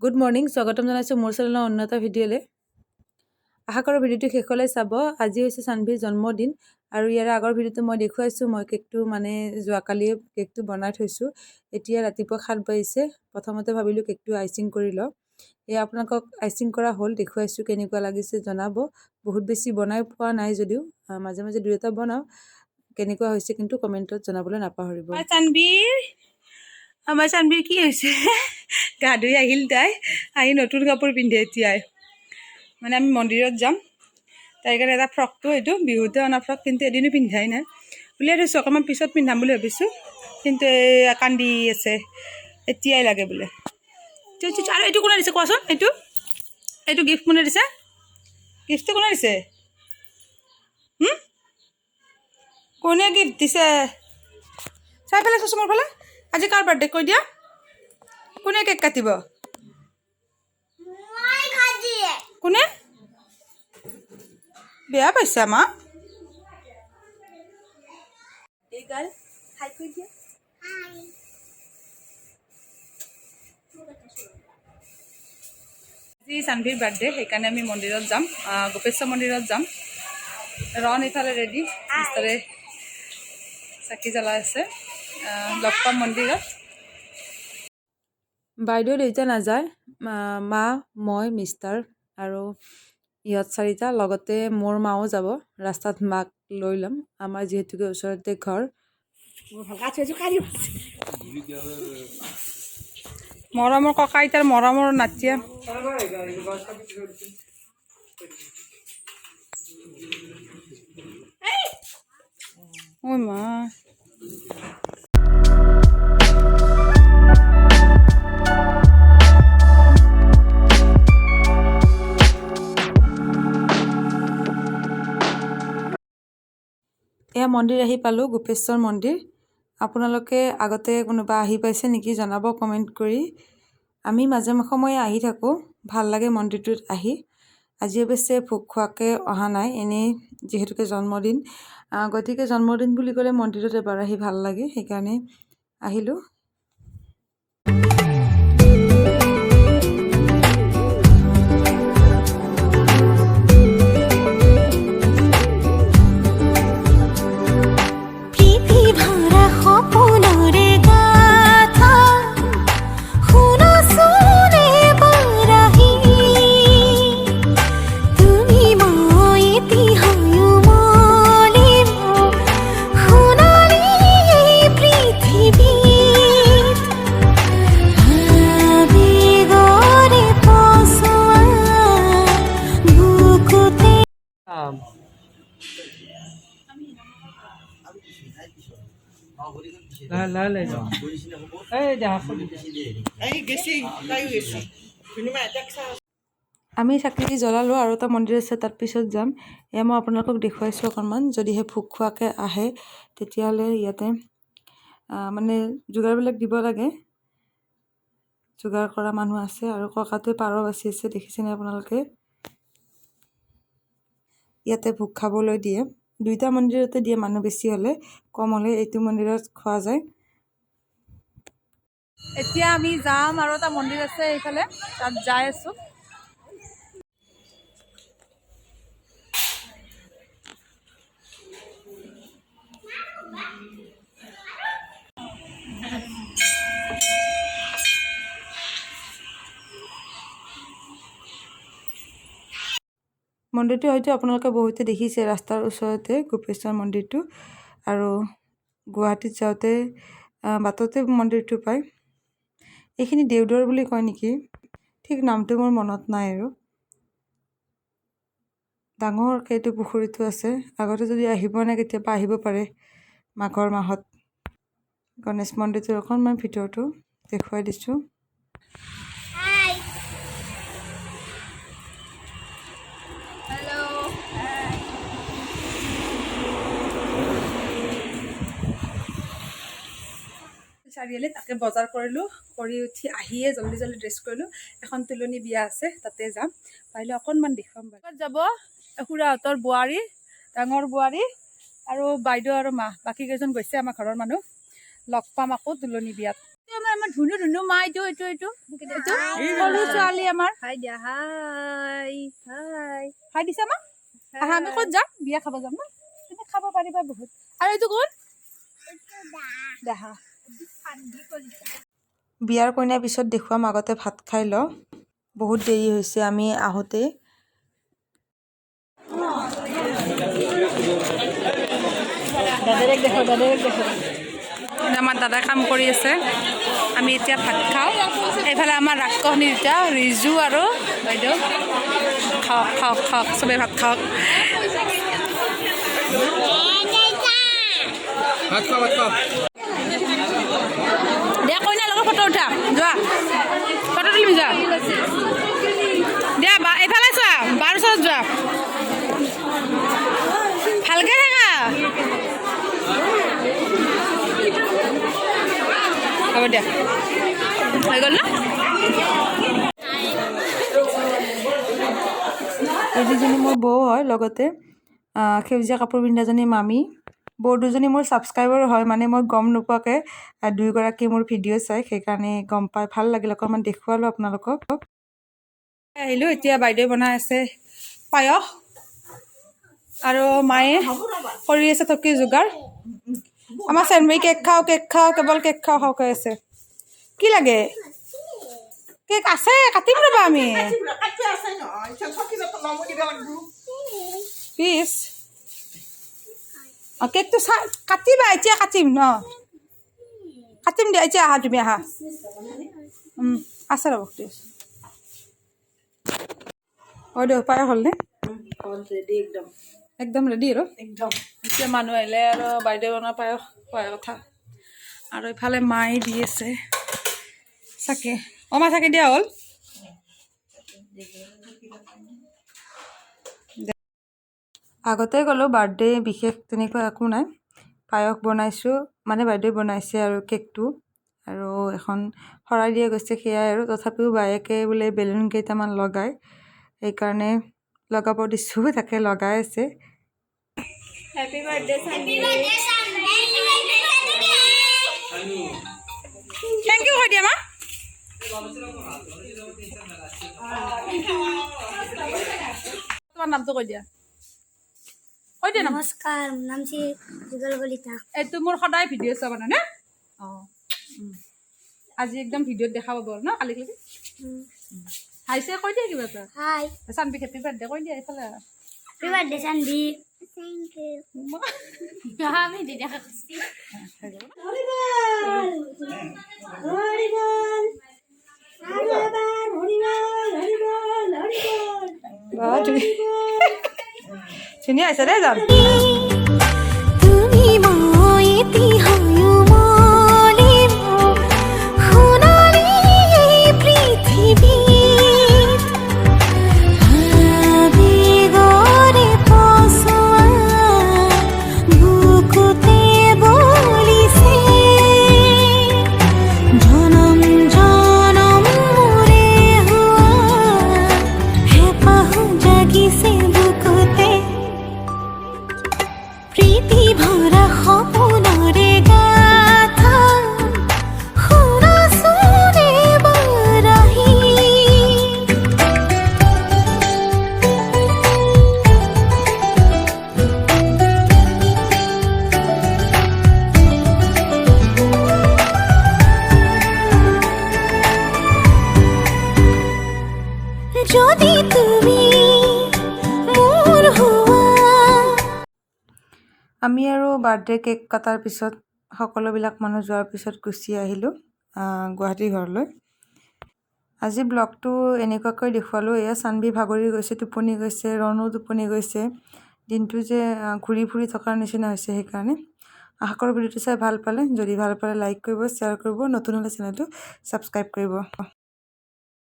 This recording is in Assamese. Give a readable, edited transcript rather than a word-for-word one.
গুড মৰ্নিং, স্বাগতম জনাইছোঁ মোৰ চেনেলৰ অন্য এটা ভিডিঅ'লৈ। আশা কৰোঁ ভিডিঅ'টো শেষলৈ চাব। আজি হৈছে চানভিৰ জন্মদিন আৰু ইয়াৰ আগৰ ভিডিঅ'টো মই দেখুৱাইছোঁ। মই কেকটো যোৱাকালিয়ে কেকটো বনাই থৈছোঁ। এতিয়া ৰাতিপুৱা 7 বাজিছে। প্ৰথমতে ভাবিলোঁ কেকটো আইচিং কৰি লওঁ। এয়া আপোনালোকক আইচিং কৰা হ'ল, দেখুৱাইছোঁ কেনেকুৱা লাগিছে জনাব। বহুত বেছি বনাই পোৱা নাই যদিও মাজে মাজে দুই এটা বনাওঁ। কেনেকুৱা হৈছে কিন্তু কমেণ্টত জনাবলৈ নাপাহৰিব। আমাৰ চানভিৰ কি হৈছে? গা ধুই আহিল তাই, আহি নতুন কাপোৰ পিন্ধে এতিয়াই। আমি মন্দিৰত যাম, তাইৰ কাৰণে এটা ফ্ৰকটো এইটো বিহুতে অনা ফ্ৰক, কিন্তু এদিনো পিন্ধাই নাই। উলিয়াই থৈছোঁ, অকণমান পিছত পিন্ধাম বুলি ভাবিছোঁ, কিন্তু এই কান্দি আছে, এতিয়াই লাগে বোলে। আৰু এইটো কোনে দিছে কোৱাচোন? এইটো গিফ্ট কোনে দিছে? গিফ্টটো কোনে দিছে? কোনে গিফ্ট দিছে? চাই পেলাই চাইছোঁ মোৰ ফালে। আজি কাৰ বাৰ্থডে কৈ দিয়া? কোনে কেক কাটিব? কোনে? বেয়া পাইছে মা? আজি চানভিৰ বাৰ্থডে, সেইকাৰণে আমি মন্দিৰত যাম, গোপেশ্বৰ মন্দিৰত যাম। ৰন এইফালে ৰেডি, মিষ্টাৰে চাকি জ্বলাই আছে। লগ পাম মন্দিৰত। বাইদেউ দেউতা নাযায়, মা, মই, মিষ্টাৰ আৰু ইহঁত চাৰিটা, লগতে মোৰ মাও যাব। ৰাস্তাত মাক লৈ ল'ম, আমাৰ যিহেতুকে ওচৰতে ঘৰ। মৰমৰ ককা আইতাৰ মৰমৰ নাতিয়া। ঐ মা, এয়া মন্দিৰ আহি পালোঁ, গোপেশ্বৰ মন্দিৰ। আপোনালোকে আগতে কোনোবা আহি পাইছে নেকি জনাব কমেণ্ট কৰি। আমি মাজে সময়ে আহি থাকোঁ, ভাল লাগে মন্দিৰটোত আহি। আজি অৱশ্যে ভোগ খোৱাকৈ অহা নাই, এনেই যিহেতুকে জন্মদিন, গতিকে জন্মদিন বুলি ক'লে মন্দিৰত এবাৰ আহি ভাল লাগে, সেইকাৰণে আহিলোঁ। আমি চাকি জ্বলালোঁ আৰু এটা মন্দিৰ আছে, তাত পিছত যাম। এয়া মই আপোনালোকক দেখুৱাইছোঁ অকণমান। যদিহে ভোগ খোৱাকৈ আহে তেতিয়াহ'লে ইয়াতে যোগাৰবিলাক দিব লাগে। যোগাৰ কৰা মানুহ আছে আৰু ককাটোৱে পাৰ বাচি আছে, দেখিছেনে আপোনালোকে? ইয়াতে ভোগ খাবলৈ দিয়ে, দুইটা মন্দিৰতে দিয়ে। মানুহ বেছি হ'লে, কম হ'লে এইটো মন্দিৰত খোৱা যায়। এতিয়া আমি যাম আৰু এটা মন্দিৰ আছে এইফালে, তাত যাই আছোঁ। মন্দিৰটো হয়তো আপোনালোকে বহুতে দেখিছে, ৰাস্তাৰ ওচৰতে গোপেশ্বৰ মন্দিৰটো। আৰু গুৱাহাটীত যাওঁতে বাটতে মন্দিৰটো পায়। এইখিনি দেওদৰ বুলি কয় নেকি, ঠিক নামটো মোৰ মনত নাই। আৰু ডাঙৰকৈ এইটো পুখুৰীটো আছে। আগতে যদি আহিব নাই, কেতিয়াবা আহিব পাৰে মাঘৰ মাহত। গণেশ মন্দিৰটোৰ অকণমান ভিতৰটো দেখুৱাই দিছোঁ। চাৰিআলি তাকে বজাৰ কৰিলোঁ, কৰি উঠি আহিয়ে জল্দি ড্ৰেছ কৰিলোঁ। এখন তুলনি বিয়া আছে, তাতে যাম। পাৰিলে অকণমান দেখুৱাম। যাব খুৰাহঁতৰ বোৱাৰী, ডাঙৰ বোৱাৰী আৰু বাইদেউ আৰু মা, বাকী কেইজন গৈছে আমাৰ ঘৰৰ মানুহ। লগ পাম আকৌ তুলনি বিয়াত। আমাৰ ধুনু ধুনু মা এইটো এইটো এইটো সৰু ছোৱালী আমাৰ হাই দিয়া হাই হাই হাই দিছে মা আহা আমি ক'ত যাম বিয়া খাব যাম না তুমি খাব পাৰিবা বহুত আৰু এইটো কোন দেহা বিয়াৰ কইনাৰ পিছত দেখুৱাম আগতে ভাত খাই ল বহুত দেৰি হৈছে আমি আহোঁতে আমাৰ দাদাই কাম কৰি আছে আমি এতিয়া ভাত খাওঁ এইফালে আমাৰ ৰাক্ষসনী দুটা ৰিজু আৰু বাইদেউ খাওক খাওক খাওক চবেই ভাত খাওক দিয়া কইনাৰ লগত ফটো উঠা যোৱা ফটো তুলিম যোৱা দিয়া এইফালে চোৱা বাৰ ওচৰত যোৱা ভালকে থাকা হ'ব দিয়া হৈ গ'ল ন এই দুজনী মোৰ বৌ হয় লগতে সেউজীয়া কাপোৰ পিন্ধাজনী মামী বৌ দুজনী মোৰ ছাবস্ক্ৰাইবাৰ হয় মানে মই গম নোপোৱাকৈ দুয়োগৰাকী মোৰ ভিডিঅ' চাই সেইকাৰণে গম পাই ভাল লাগিল অকণমান দেখুৱালোঁ আপোনালোকক আহিলোঁ এতিয়া বাইদেৱে বনাই আছে পায়স আৰু মায়ে কৰি আছে থকি যোগাৰ আমাৰ চেনবাৰী কেক খাওঁ কেৱল কেক খাওঁ কৈ আছে কি লাগে কেক আছে কাটিম ৰ'বা আমি প্লিজ কেকটো কাটিবা এতিয়া কাটিম ন কাটিম দিয়া এতিয়া আহা তুমি আহা আছে ৰ'ব হয় দিয়ক পায়স হ'লনে একদম ৰেডি আৰু এতিয়া মানুহ আহিলে আৰু বাইদেউ বনোৱা পায়স খোৱাৰ কথা আৰু ইফালে মায়ে দি আছে চাকে মা চাকে দিয়া হ'ল আগতে ক'লোঁ বাৰ্থডে বিশেষ তেনেকুৱা একো নাই পায়স বনাইছোঁ মানে বাইদেৱে বনাইছে আৰু কেকটো আৰু এখন শৰাই দিয়া গৈছে সেয়াই আৰু তথাপিও বায়েকে বোলে বেলুন কেইটামান লগাই সেইকাৰণে লগাব দিছোঁ তাকে লগাই আছে হ্যাপি বাৰ্থডে থেংক ইউ হয় দিয়া মা তোমাৰ নামটো কৈ দিয়া নমস্কাৰ নাম শ্ৰী যুগল কলিতা এইটো মোৰ সদায় ভিডিঅ' চাব মানে অঁ আজি একদম ভিডিঅ'ত দেখা পাব ন কালি হাইছে কৈ দিয়া কিবা এটা হাই চানবি হেপী বাৰ্থডে কৈ দিয়া এইফালে হ্যাপি বার্থডে সানবি থ্যাংক ইউ আমি দিদা ধুনীয়া হৈছে দেই যাম আমি আৰু বাৰ্থডে কেক কটাৰ পিছত সকলোবিলাক মানুহ যোৱাৰ পিছত গুচি আহিলোঁ গুৱাহাটী ঘৰলৈ আজি ব্লগটো এনেকুৱাকৈ দেখুৱালোঁ এয়া চানবি ভাগৰি গৈছে টোপনি গৈছে ৰণো টোপনি গৈছে দিনটো যে ঘূৰি ফুৰি থকাৰ নিচিনা হৈছে সেইকাৰণে আশা কৰোঁ ভিডিঅ'টো চাই ভাল পালে যদি ভাল পালে লাইক কৰিব শ্বেয়াৰ কৰিব নতুন হ'লে চেনেলটো ছাবস্ক্ৰাইব কৰিব